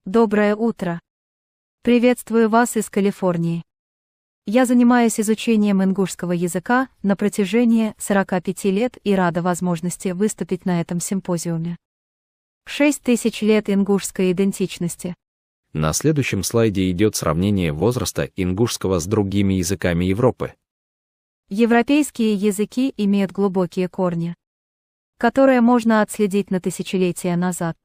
Доброе утро! Приветствую вас из Калифорнии. Я занимаюсь изучением ингушского языка на протяжении 45 лет и рада возможности выступить на этом симпозиуме. 6000 лет ингушской идентичности. На следующем слайде идет сравнение возраста ингушского с другими языками Европы. Европейские языки имеют глубокие корни, которые можно отследить на тысячелетия назад,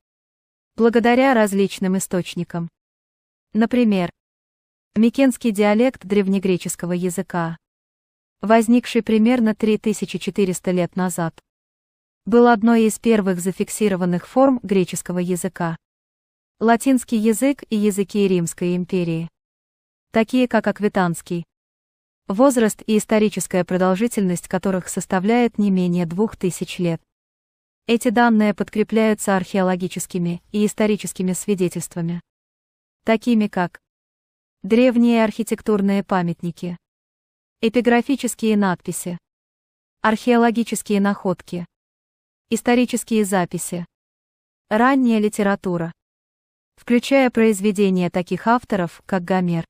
благодаря различным источникам. Например, микенский диалект древнегреческого языка, возникший примерно 3400 лет назад, был одной из первых зафиксированных форм греческого языка. Латинский язык и языки Римской империи, такие как аквитанский, возраст и историческая продолжительность которых составляет не менее 2000 лет. Эти данные подкрепляются археологическими и историческими свидетельствами, такими как древние архитектурные памятники, эпиграфические надписи, археологические находки, исторические записи, ранняя литература, включая произведения таких авторов, как Гомер.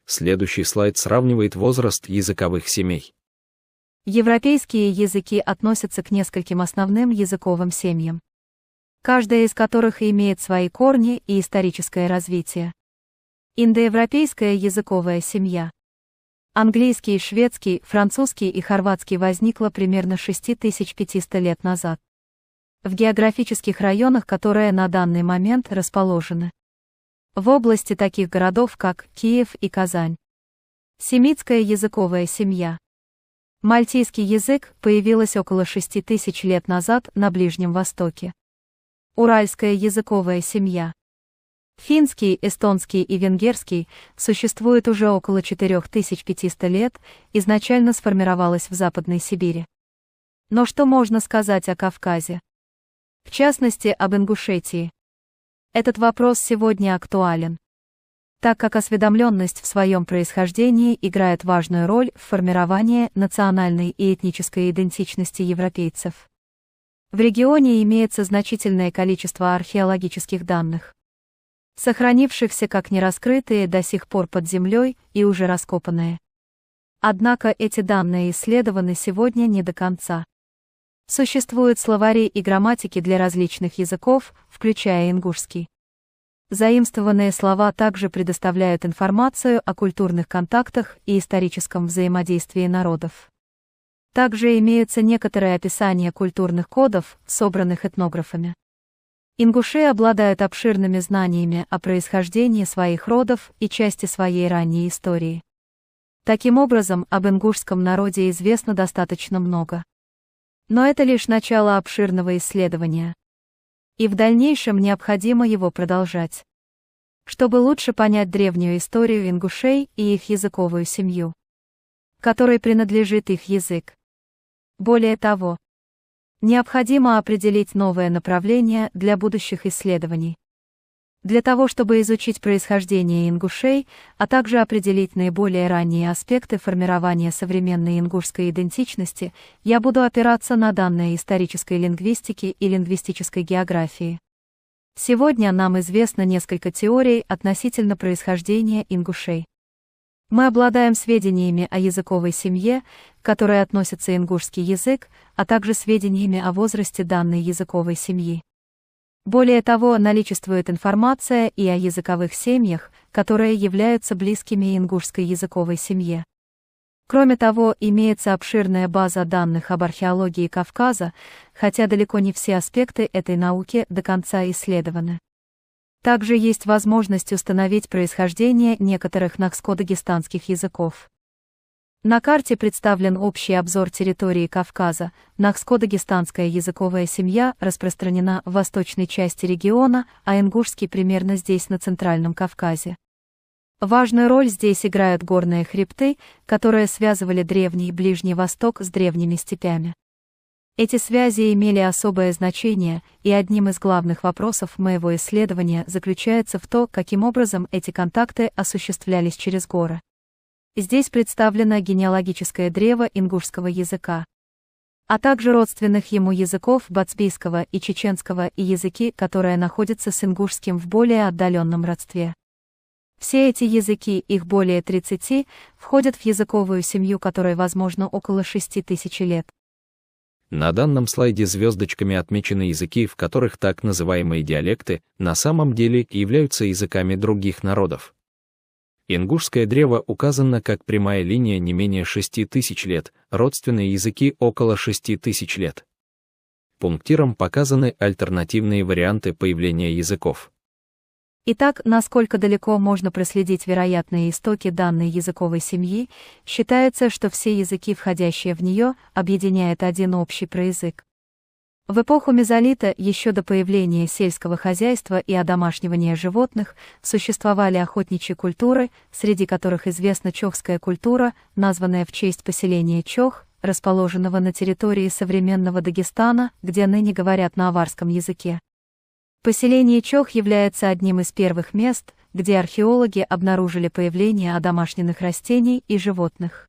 Следующий слайд сравнивает возраст языковых семей. Европейские языки относятся к нескольким основным языковым семьям, каждая из которых имеет свои корни и историческое развитие. Индоевропейская языковая семья. Английский, шведский, французский и хорватский возникла примерно 6500 лет назад в географических районах, которые на данный момент расположены в области таких городов, как Киев и Казань. Семитская языковая семья. Мальтийский язык появилась около 6000 лет назад на Ближнем Востоке. Уральская языковая семья. Финский, эстонский и венгерский существуют уже около 4500 лет, изначально сформировалась в Западной Сибири. Но что можно сказать о Кавказе? В частности, об Ингушетии. Этот вопрос сегодня актуален, так как осведомленность в своем происхождении играет важную роль в формировании национальной и этнической идентичности европейцев. В регионе имеется значительное количество археологических данных, сохранившихся как нераскрытые до сих пор под землей и уже раскопанные. Однако эти данные исследованы сегодня не до конца. Существуют словари и грамматики для различных языков, включая ингушский. Заимствованные слова также предоставляют информацию о культурных контактах и историческом взаимодействии народов. Также имеются некоторые описания культурных кодов, собранных этнографами. Ингуши обладают обширными знаниями о происхождении своих родов и части своей ранней истории. Таким образом, об ингушском народе известно достаточно много. Но это лишь начало обширного исследования. И в дальнейшем необходимо его продолжать, чтобы лучше понять древнюю историю ингушей и их языковую семью, которой принадлежит их язык. Более того, необходимо определить новое направление для будущих исследований. Для того, чтобы изучить происхождение ингушей, а также определить наиболее ранние аспекты формирования современной ингушской идентичности, я буду опираться на данные исторической лингвистики и лингвистической географии. Сегодня нам известно несколько теорий относительно происхождения ингушей. Мы обладаем сведениями о языковой семье, к которой относится ингушский язык, а также сведениями о возрасте данной языковой семьи. Более того, наличествует информация и о языковых семьях, которые являются близкими ингушской языковой семье. Кроме того, имеется обширная база данных об археологии Кавказа, хотя далеко не все аспекты этой науки до конца исследованы. Также есть возможность установить происхождение некоторых нахско-дагестанских языков. На карте представлен общий обзор территории Кавказа. Нахско-дагестанская языковая семья распространена в восточной части региона, а ингушский примерно здесь, на Центральном Кавказе. Важную роль здесь играют горные хребты, которые связывали Древний Ближний Восток с древними степями. Эти связи имели особое значение, и одним из главных вопросов моего исследования заключается в том, каким образом эти контакты осуществлялись через горы. Здесь представлено генеалогическое древо ингушского языка. а также родственных ему языков бацбийского и чеченского и языки, которые находятся с ингушским в более отдаленном родстве. Все эти языки, их более 30, входят в языковую семью, которой, возможно, около 6000 лет. На данном слайде звездочками отмечены языки, в которых так называемые диалекты на самом деле являются языками других народов. Ингушское древо указано как прямая линия не менее 6000 лет, родственные языки около 6000 лет. Пунктиром показаны альтернативные варианты появления языков. Итак, насколько далеко можно проследить вероятные истоки данной языковой семьи, считается, что все языки, входящие в нее, объединяет один общий проязык. В эпоху мезолита, еще до появления сельского хозяйства и одомашнивания животных, существовали охотничьи культуры, среди которых известна чохская культура, названная в честь поселения Чох, расположенного на территории современного Дагестана, где ныне говорят на аварском языке. Поселение Чох является одним из первых мест, где археологи обнаружили появление одомашненных растений и животных.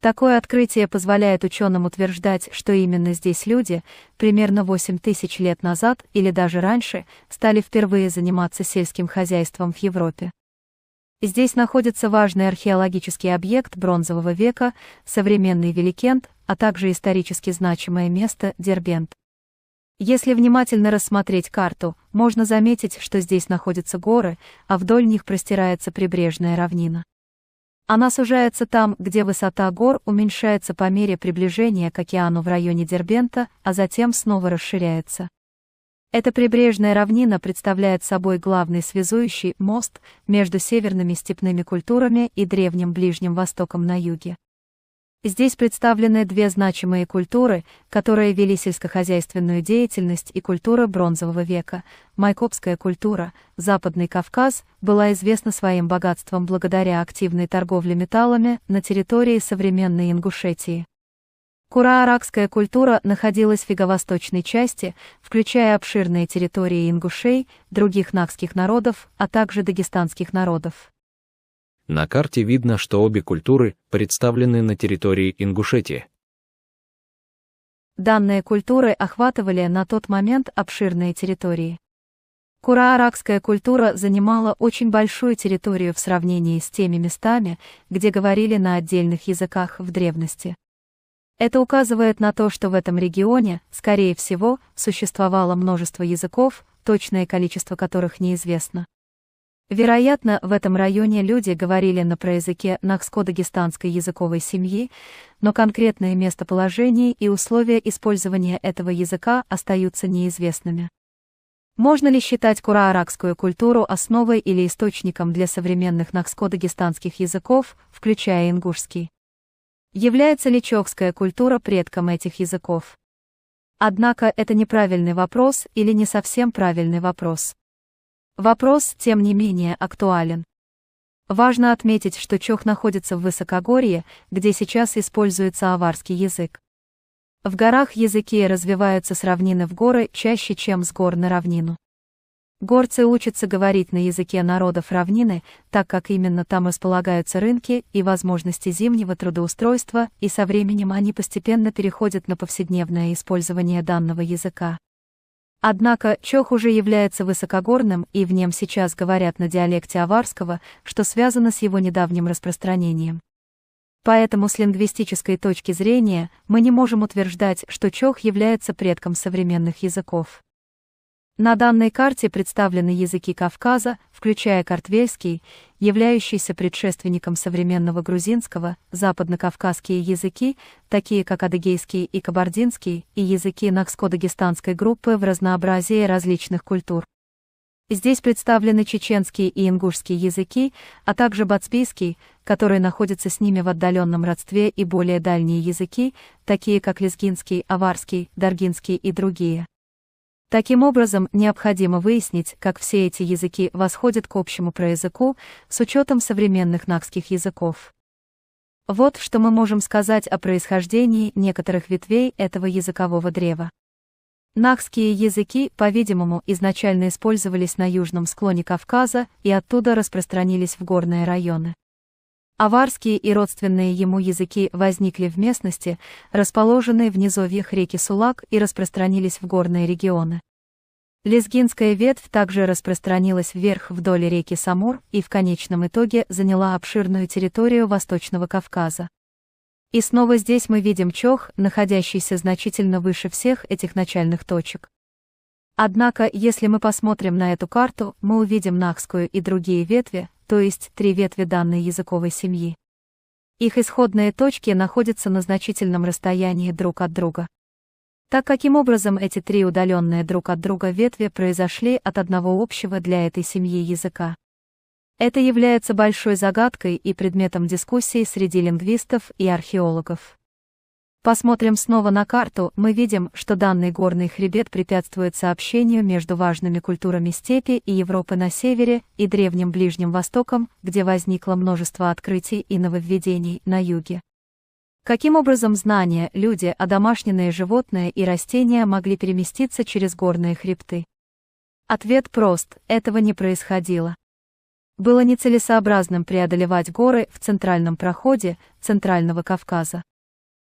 Такое открытие позволяет ученым утверждать, что именно здесь люди, примерно 8000 лет назад или даже раньше, стали впервые заниматься сельским хозяйством в Европе. Здесь находится важный археологический объект бронзового века, современный Великент, а также исторически значимое место Дербент. Если внимательно рассмотреть карту, можно заметить, что здесь находятся горы, а вдоль них простирается прибрежная равнина. Она сужается там, где высота гор уменьшается по мере приближения к океану в районе Дербента, а затем снова расширяется. Эта прибрежная равнина представляет собой главный связующий мост между северными степными культурами и Древним Ближним Востоком на юге. Здесь представлены две значимые культуры, которые вели сельскохозяйственную деятельность, и культура бронзового века. Майкопская культура, Западный Кавказ, была известна своим богатством благодаря активной торговле металлами на территории современной Ингушетии. Кура-аракская культура находилась в юго-восточной части, включая обширные территории ингушей, других накских народов, а также дагестанских народов. На карте видно, что обе культуры представлены на территории Ингушетии. Данные культуры охватывали на тот момент обширные территории. Кура-аракская культура занимала очень большую территорию в сравнении с теми местами, где говорили на отдельных языках в древности. Это указывает на то, что в этом регионе, скорее всего, существовало множество языков, точное количество которых неизвестно. Вероятно, в этом районе люди говорили на проязыке нахско-дагестанской языковой семьи, но конкретное местоположение и условия использования этого языка остаются неизвестными. Можно ли считать кура-аракскую культуру основой или источником для современных нахско-дагестанских языков, включая ингушский? Является ли чохская культура предком этих языков? Однако это неправильный вопрос или не совсем правильный вопрос. Вопрос, тем не менее, актуален. Важно отметить, что Чох находится в высокогорье, где сейчас используется аварский язык. В горах языки развиваются с равнины в горы чаще, чем с гор на равнину. Горцы учатся говорить на языке народов равнины, так как именно там располагаются рынки и возможности зимнего трудоустройства, и со временем они постепенно переходят на повседневное использование данного языка. Однако Чох уже является высокогорным, и в нем сейчас говорят на диалекте аварского, что связано с его недавним распространением. Поэтому с лингвистической точки зрения мы не можем утверждать, что Чох является предком современных языков. На данной карте представлены языки Кавказа, включая картвельский, являющийся предшественником современного грузинского, западно-кавказские языки, такие как адыгейский и кабардинский, и языки нахско-дагестанской группы в разнообразии различных культур. Здесь представлены чеченские и ингушские языки, а также бацбийский, который находится с ними в отдаленном родстве, и более дальние языки, такие как лезгинский, аварский, даргинский и другие. Таким образом, необходимо выяснить, как все эти языки восходят к общему проязыку с учетом современных накских языков. Вот что мы можем сказать о происхождении некоторых ветвей этого языкового древа. Нахские языки, по-видимому, изначально использовались на южном склоне Кавказа и оттуда распространились в горные районы. Аварские и родственные ему языки возникли в местности, расположенной в низовьях реки Сулак, и распространились в горные регионы. Лезгинская ветвь также распространилась вверх вдоль реки Самур и в конечном итоге заняла обширную территорию Восточного Кавказа. И снова здесь мы видим Чох, находящийся значительно выше всех этих начальных точек. Однако, если мы посмотрим на эту карту, мы увидим Нахскую и другие ветви, то есть 3 ветви данной языковой семьи. Их исходные точки находятся на значительном расстоянии друг от друга. Так каким образом эти 3 удаленные друг от друга ветви произошли от одного общего для этой семьи языка? Это является большой загадкой и предметом дискуссий среди лингвистов и археологов. Посмотрим снова на карту, мы видим, что данный горный хребет препятствует сообщению между важными культурами степи и Европы на севере и Древним Ближним Востоком, где возникло множество открытий и нововведений на юге. Каким образом знания, люди, одомашненные животные и растения могли переместиться через горные хребты? Ответ прост: этого не происходило. Было нецелесообразным преодолевать горы в центральном проходе Центрального Кавказа.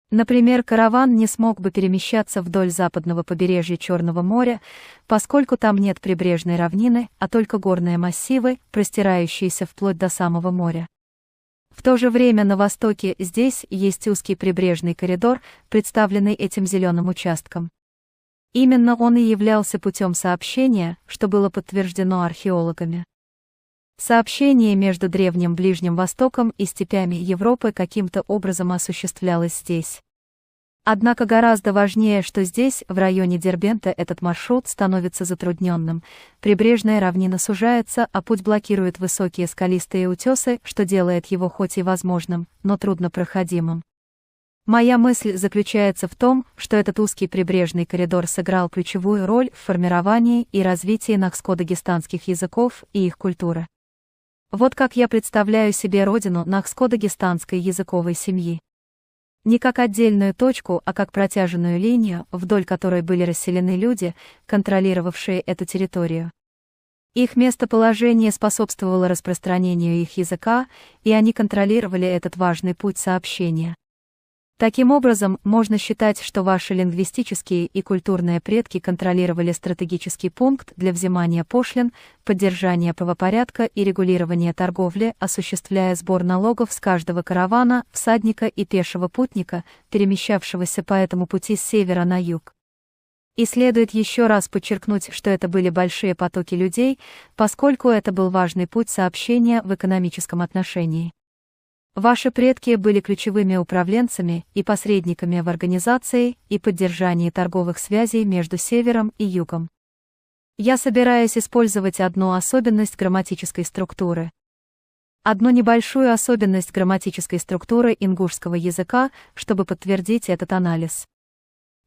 Например, караван не смог бы перемещаться вдоль западного побережья Черного моря, поскольку там нет прибрежной равнины, а только горные массивы, простирающиеся вплоть до самого моря. В то же время на востоке здесь есть узкий прибрежный коридор, представленный этим зеленым участком. Именно он и являлся путем сообщения, что было подтверждено археологами. Сообщение между Древним Ближним Востоком и степями Европы каким-то образом осуществлялось здесь. Однако гораздо важнее, что здесь, в районе Дербента, этот маршрут становится затрудненным. Прибрежная равнина сужается, а путь блокирует высокие скалистые утесы, что делает его хоть и возможным, но труднопроходимым. Моя мысль заключается в том, что этот узкий прибрежный коридор сыграл ключевую роль в формировании и развитии нахско-дагестанских языков и их культуры. Вот как я представляю себе родину нахско-дагестанской языковой семьи. Не как отдельную точку, а как протяженную линию, вдоль которой были расселены люди, контролировавшие эту территорию. Их местоположение способствовало распространению их языка, и они контролировали этот важный путь сообщения. Таким образом, можно считать, что ваши лингвистические и культурные предки контролировали стратегический пункт для взимания пошлин, поддержания правопорядка и регулирования торговли, осуществляя сбор налогов с каждого каравана, всадника и пешего путника, перемещавшегося по этому пути с севера на юг. И следует еще раз подчеркнуть, что это были большие потоки людей, поскольку это был важный путь сообщения в экономическом отношении. Ваши предки были ключевыми управленцами и посредниками в организации и поддержании торговых связей между севером и югом. Я собираюсь использовать одну особенность грамматической структуры. Одну небольшую особенность грамматической структуры ингушского языка, чтобы подтвердить этот анализ.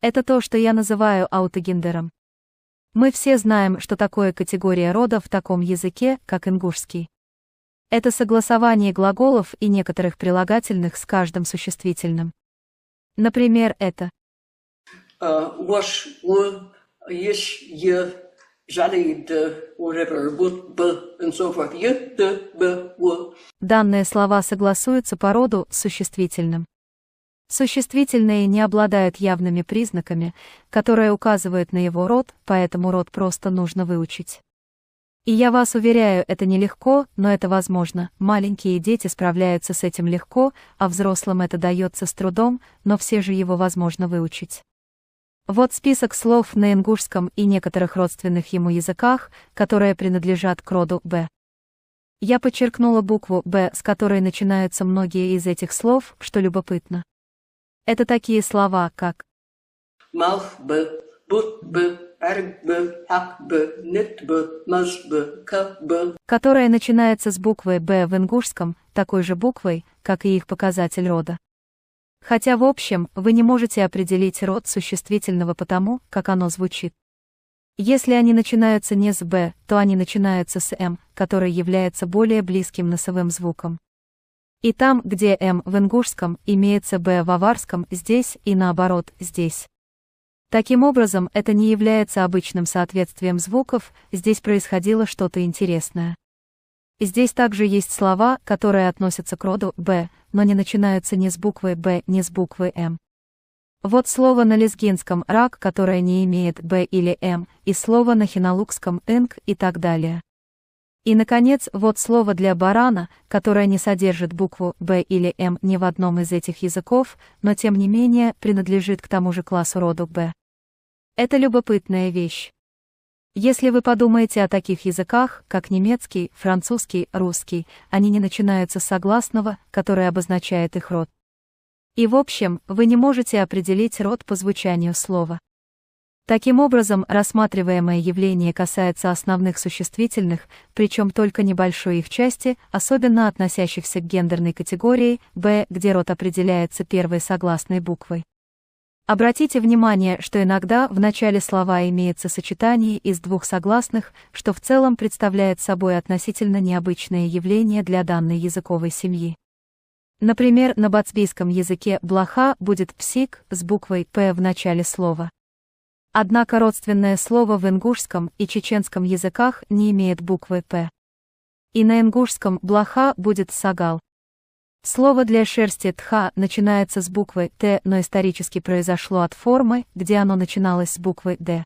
Это то, что я называю аутогендером. Мы все знаем, что такое категория рода в таком языке, как ингушский. Это согласование глаголов и некоторых прилагательных с каждым существительным. Например, это данные слова согласуются по роду с существительным. Существительные не обладают явными признаками, которые указывают на его род, поэтому род просто нужно выучить. И я вас уверяю, это нелегко, но это возможно. Маленькие дети справляются с этим легко, а взрослым это дается с трудом, но все же его возможно выучить. Вот список слов на ингушском и некоторых родственных ему языках, которые принадлежат к роду «Б». Я подчеркнула букву «Б», с которой начинаются многие из этих слов, что любопытно. Это такие слова, как «Малх-Б», «Бут-Б», которая начинается с буквы «Б» в ингушском, такой же буквой, как и их показатель рода. Хотя в общем, вы не можете определить род существительного потому, как оно звучит. Если они начинаются не с «Б», то они начинаются с «М», который является более близким носовым звуком. И там, где «М» в ингушском, имеется «Б» в аварском, здесь и наоборот, здесь. Таким образом, это не является обычным соответствием звуков, здесь происходило что-то интересное. Здесь также есть слова, которые относятся к роду «б», но не начинаются ни с буквы «б», ни с буквы «м». Вот слово на лезгинском «рак», которое не имеет «б» или «м», и слово на хиналукском «инг» и так далее. И, наконец, вот слово для барана, которое не содержит букву «б» или «м» ни в одном из этих языков, но тем не менее принадлежит к тому же классу роду «б». Это любопытная вещь. Если вы подумаете о таких языках, как немецкий, французский, русский, они не начинаются с согласного, который обозначает их род. И в общем, вы не можете определить род по звучанию слова. Таким образом, рассматриваемое явление касается основных существительных, причем только небольшой их части, особенно относящихся к гендерной категории «б», где род определяется первой согласной буквой. Обратите внимание, что иногда в начале слова имеется сочетание из двух согласных, что в целом представляет собой относительно необычное явление для данной языковой семьи. Например, на бацбийском языке блоха будет псик с буквой «п» в начале слова. Однако родственное слово в ингушском и чеченском языках не имеет буквы «п». И на ингушском блоха будет сагал. Слово для шерсти тха начинается с буквы «т», но исторически произошло от формы, где оно начиналось с буквы «д».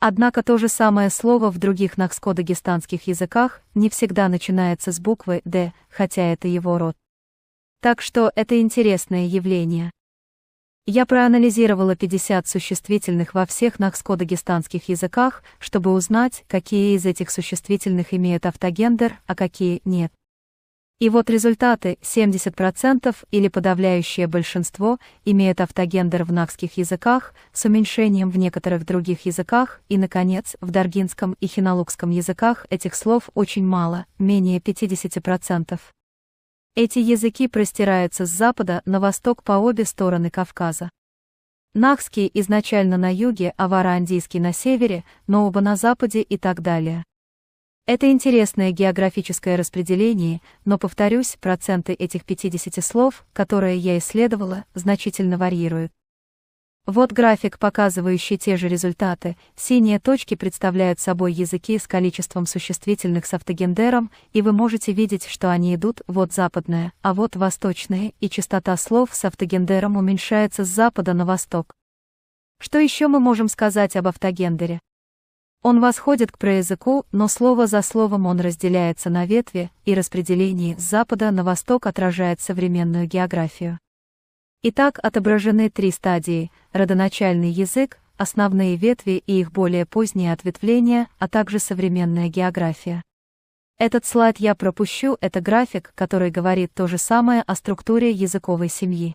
Однако то же самое слово в других нахско-дагестанских языках не всегда начинается с буквы «д», хотя это его род. Так что это интересное явление. Я проанализировала 50 существительных во всех нахско-дагестанских языках, чтобы узнать, какие из этих существительных имеют автогендер, а какие нет. И вот результаты: 70% или подавляющее большинство имеют автогендер в нахских языках, с уменьшением в некоторых других языках, и, наконец, в даргинском и хиналукском языках этих слов очень мало, менее 50%. Эти языки простираются с запада на восток по обе стороны Кавказа. Нахский изначально на юге, а вараандийский на севере, но оба на западе и так далее. Это интересное географическое распределение, но, повторюсь, проценты этих 50 слов, которые я исследовала, значительно варьируют. Вот график, показывающий те же результаты. Синие точки представляют собой языки с количеством существительных с автогендером, и вы можете видеть, что они идут вот западное, а вот восточное, и частота слов с автогендером уменьшается с запада на восток. Что еще мы можем сказать об автогендере? Он восходит к проязыку, но слово за словом он разделяется на ветви, и распределение с запада на восток отражает современную географию. Итак, отображены три стадии: родоначальный язык, основные ветви и их более поздние ответвления, а также современная география. Этот слайд я пропущу, это график, который говорит то же самое о структуре языковой семьи.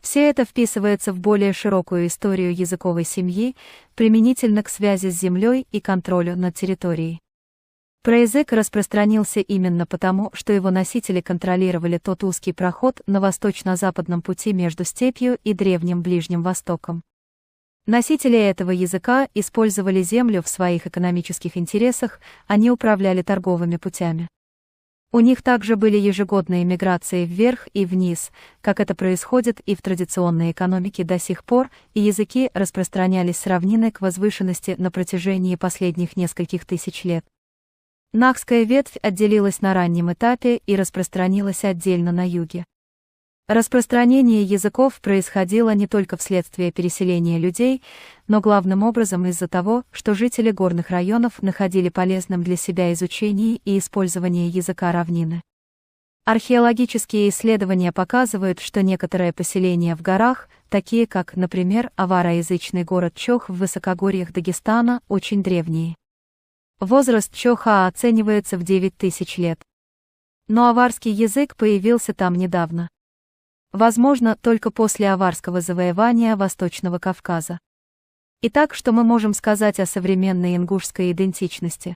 Все это вписывается в более широкую историю языковой семьи, применительно к связи с землей и контролю над территорией. Проязык распространился именно потому, что его носители контролировали тот узкий проход на восточно-западном пути между степью и древним Ближним Востоком. Носители этого языка использовали землю в своих экономических интересах, они управляли торговыми путями. У них также были ежегодные миграции вверх и вниз, как это происходит и в традиционной экономике до сих пор, и языки распространялись с равнины к возвышенности на протяжении последних нескольких тысяч лет. Нахская ветвь отделилась на раннем этапе и распространилась отдельно на юге. Распространение языков происходило не только вследствие переселения людей, но главным образом из-за того, что жители горных районов находили полезным для себя изучение и использование языка равнины. Археологические исследования показывают, что некоторые поселения в горах, такие как, например, авароязычный город Чох в высокогорьях Дагестана, очень древние. Возраст Чоха оценивается в 9000 лет. Но аварский язык появился там недавно. Возможно, только после аварского завоевания Восточного Кавказа. Итак, что мы можем сказать о современной ингушской идентичности?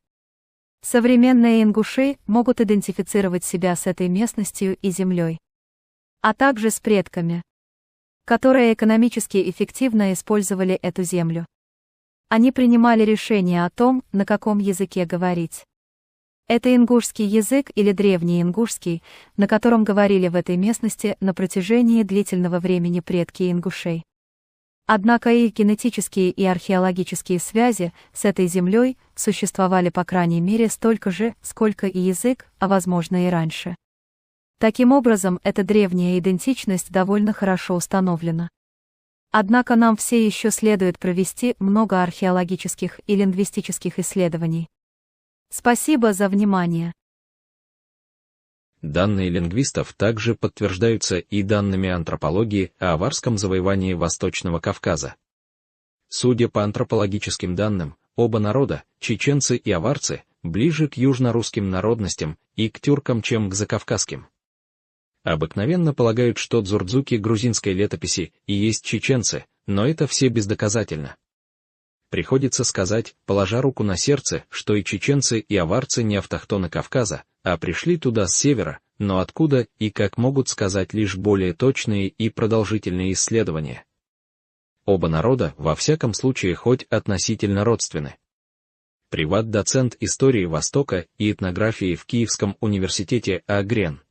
Современные ингуши могут идентифицировать себя с этой местностью и землей, а также с предками, которые экономически эффективно использовали эту землю. Они принимали решение о том, на каком языке говорить. Это ингушский язык или древний ингушский, на котором говорили в этой местности на протяжении длительного времени предки ингушей. Однако и генетические и археологические связи с этой землей существовали по крайней мере столько же, сколько и язык, а возможно и раньше. Таким образом, эта древняя идентичность довольно хорошо установлена. Однако нам все еще следует провести много археологических и лингвистических исследований. Спасибо за внимание. Данные лингвистов также подтверждаются и данными антропологии о аварском завоевании Восточного Кавказа. Судя по антропологическим данным, оба народа, чеченцы и аварцы, ближе к южно-русским народностям и к тюркам, чем к закавказским. Обыкновенно полагают, что дзурдзуки грузинской летописи и есть чеченцы, но это все бездоказательно. Приходится сказать, положа руку на сердце, что и чеченцы, и аварцы не автохтоны Кавказа, а пришли туда с севера, но откуда и как могут сказать лишь более точные и продолжительные исследования. Оба народа, во всяком случае, хоть относительно родственны. Приват-доцент истории Востока и этнографии в Киевском университете А. Грен.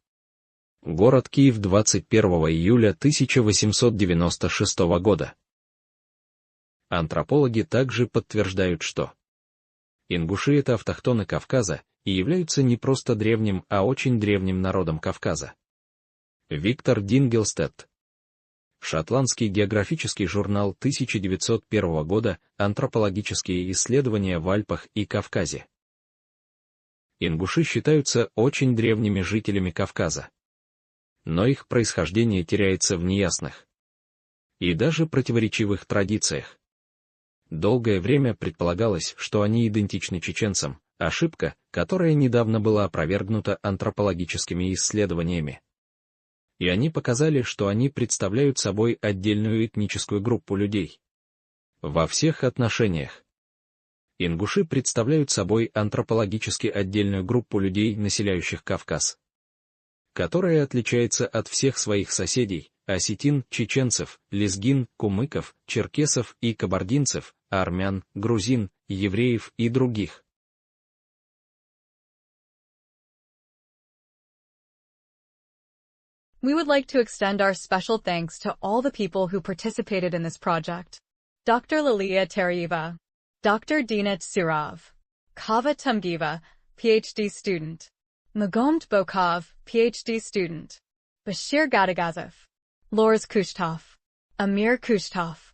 Город Киев, 21 июля 1896 года. Антропологи также подтверждают, что ингуши — это автохтоны Кавказа и являются не просто древним, а очень древним народом Кавказа. Виктор Дингелстедт. Шотландский географический журнал 1901 года «Антропологические исследования в Альпах и Кавказе». Ингуши считаются очень древними жителями Кавказа. Но их происхождение теряется в неясных и даже противоречивых традициях. Долгое время предполагалось, что они идентичны чеченцам, ошибка, которая недавно была опровергнута антропологическими исследованиями. И они показали, что они представляют собой отдельную этническую группу людей. Во всех отношениях. Ингуши представляют собой антропологически отдельную группу людей, населяющих Кавказ, которая отличается от всех своих соседей, осетин, чеченцев, лезгин, кумыков, черкесов и кабардинцев, армян, грузин, евреев и других. We would like to extend our special thanks to all the people who participated in this project. Dr. Lilia Terieva, Dr. Dina Tsurov, Kava Tumgiva, PhD student, Magomed Bokov, PhD student, Bashir Gadagazov, Lors Kushtov, Amir Kushtov,